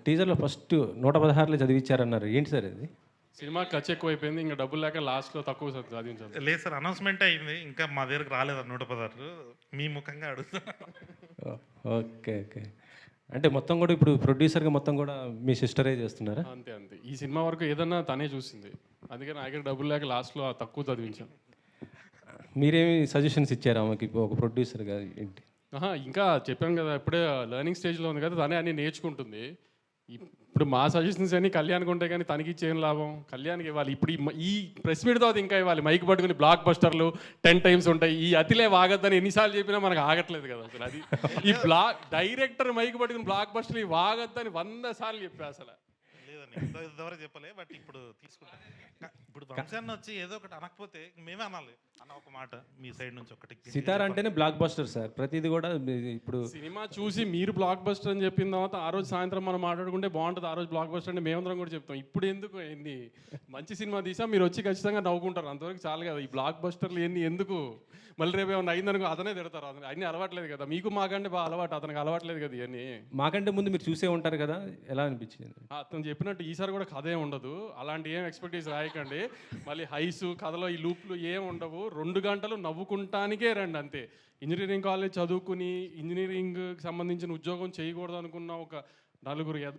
టీజర్‌లో ఫస్ట్ 116లో చదివిచ్చారన్నారు. ఏంటి సార్ అది? సినిమా ఖర్చు ఎక్కువైపోయింది. ఇంక డబ్బులు లేక లాస్ట్‌లో తక్కువ చదివించాను. లేదు సార్, అనౌన్స్‌మెంట్ అయింది. ఇంకా మా దగ్గరకు రాలేదు 116. మీ ముఖంగా అడుగుతున్నా. ఓహ్! ఓకే. ఓకే. అంటే మొత్తం గూడా ఇప్పుడు ప్రొడ్యూసర్‌గా మొత్తం గూడా మీ సిస్టరే చేస్తున్నారా? అంతే అంతే. ఈ సినిమా వరకు ఏదన్నా తనే చూసింది. అందుకే నా దగ్గర డబ్బులు లేక లాస్ట్‌లో తక్కువ చదివించాను. మీరేమి సజెషన్స్ ఇచ్చారు ఆమెకి ఒక ప్రొడ్యూసర్‌గా ఏంటి? ఇంకా చెప్పాను కదా! ఇప్పుడే లెర్నింగ్ స్టేజ్‌లో ఉంది కదా! తనే అన్నీ నేర్చుకుంటుంది. ఇప్పుడు మా సజెషన్స్ అన్నీ కళ్యాణ్‌కి ఉంటాయి కానీ తనకి ఇచ్చి ఏం లాభం? కళ్యాణ్‌కి ఇవ్వాలి. ఇప్పుడు ఈ ప్రెస్ మీట్ తర్వాత ఇంకా ఇవ్వాలి. మైక్ పట్టుకుని బ్లాక్ బస్టర్లు 10 టైమ్స్ ఉంటాయి. ఈ అతిలే వాగొద్దని ఎన్నిసార్లు చెప్పినా మనకు ఆగట్లేదు కదా అసలు అది. ఈ డైరెక్టర్ మైక్ పట్టుకుని బ్లాక్ బస్టర్లు ఈ వాగొద్దని 100 సార్లు చెప్పా అసలు. లేదండి, ఇంతవరకు చెప్పలే. బట్ ఇప్పుడు తీసుకుంటాం. ఇప్పుడు వంశాన్ని వచ్చి ఏదో ఒకటి అనకపోతే మేమే అనాలి అన్న ఒక మాట మీ సైడ్ నుంచి ఒకటి. సితార అంటేనే బ్లాక్ బస్టర్ సార్. ప్రతిది కూడా ఇప్పుడు సినిమా చూసి మీరు బ్లాక్ బస్టర్ అని చెప్పిన తర్వాత ఆ రోజు సాయంత్రం మనం మాట్లాడుకుంటే బాగుంటుంది. ఆ రోజు బ్లాక్ బస్టర్ అంటే మేమందరం కూడా చెప్తాం. ఇప్పుడు ఎందుకు ఏంది మంచి సినిమా తీసా మీరు వచ్చి ఖచ్చితంగా నవ్వుకుంటారు. అంతవరకు చాలు కదా. ఈ బ్లాక్ బస్టర్లు ఏంది ఎందుకు? మళ్ళీ రేపు ఏమైనా అయిందనుకో అతనే తిడతారు. అన్నీ అలవాట్లేదు కదా. మీకు మాకంటే బాగా అలవాటు, అతనికి అలవాట్లేదు కదా ఇవన్నీ. మాకంటే ముందు మీరు చూసే ఉంటారు కదా, ఎలా అనిపించింది? అతను చెప్పినట్టు ఈసారి కూడా కథ ఏం ఉండదు. అలాంటి ఏం ఎక్స్పెక్టేషన్ రాయకండి. మళ్ళీ హైస్ కథలో ఈ లూప్లు ఏం ఉండవు. 2 గంటలు నవ్వుకుంటానికే రండి అంతే. ఇంజనీరింగ్ కాలేజ్ చదువుకుని ఇంజనీరింగ్కి సంబంధించిన ఉద్యోగం చేయకూడదు అనుకున్న ఒక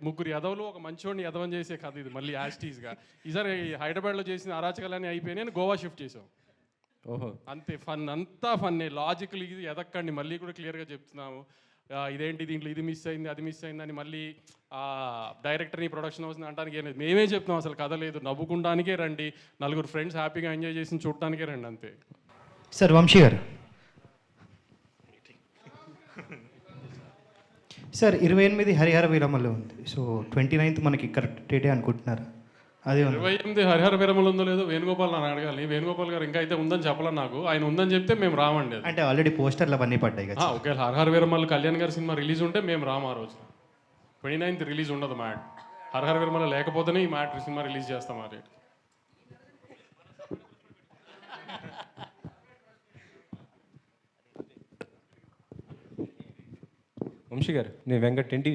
ముగ్గురు ఎదవలు ఒక మంచోడిని ఎదవని చేసే కథ ఇది. మళ్ళీ యాస్టీస్గా ఈసారి హైదరాబాద్లో చేసిన అరాచకాలన్నీ అయిపోయినాయి, గోవా షిఫ్ట్ చేసాం. ఓహో, అంతే. ఫన్ అంతా ఫన్నే. లాజికల్ ఇది ఎదక్కండి. మళ్ళీ కూడా క్లియర్గా చెప్తున్నాము. ఇదేంటి దీంట్లో ఇది మిస్ అయింది అది మిస్ అయిందని మళ్ళీ డైరెక్టర్ని ప్రొడక్షన్ హౌస్ని అంటానికి ఏం లేదు. మేమే చెప్తున్నాం అసలు కథ లేదు. నవ్వుకుంటానికే రండి. నలుగురు ఫ్రెండ్స్ హ్యాపీగా ఎంజాయ్ చేసి చూడటానికే రండి అంతే. సార్ వంశీ గారు, సార్ 28 హరిహర వీరమలు ఉంది. సో 29th మనకి కరెక్ట్ డేటే అనుకుంటున్నారు. అదే 28 హరిహర వీరమలు ఉందో లేదో వేణుగోపాల్ నన్ను అడగాలి. వేణుగోపాల్ గారు ఇంకా అయితే ఉందని చెప్పాలి నాకు. ఆయన ఉందని చెప్తే మేము రామండి. అంటే ఆల్రెడీ పోస్టర్లు అవన్నీ పడ్డాయి కదా. ఒకవేళ హరిహర వీరమలు కళ్యాణ్ గారి సినిమా రిలీజ్ ఉంటే మేము రాము. ఆ రోజు 29th రిలీజ్ ఉండదు మ్యాట్. హరిహర వీరమల లేకపోతేనే ఈ మ్యాట్ సినిమా రిలీజ్ చేస్తాం. ఆ రేట్ వంశీ గారు, నేను వెంకట్ ఎన్టీ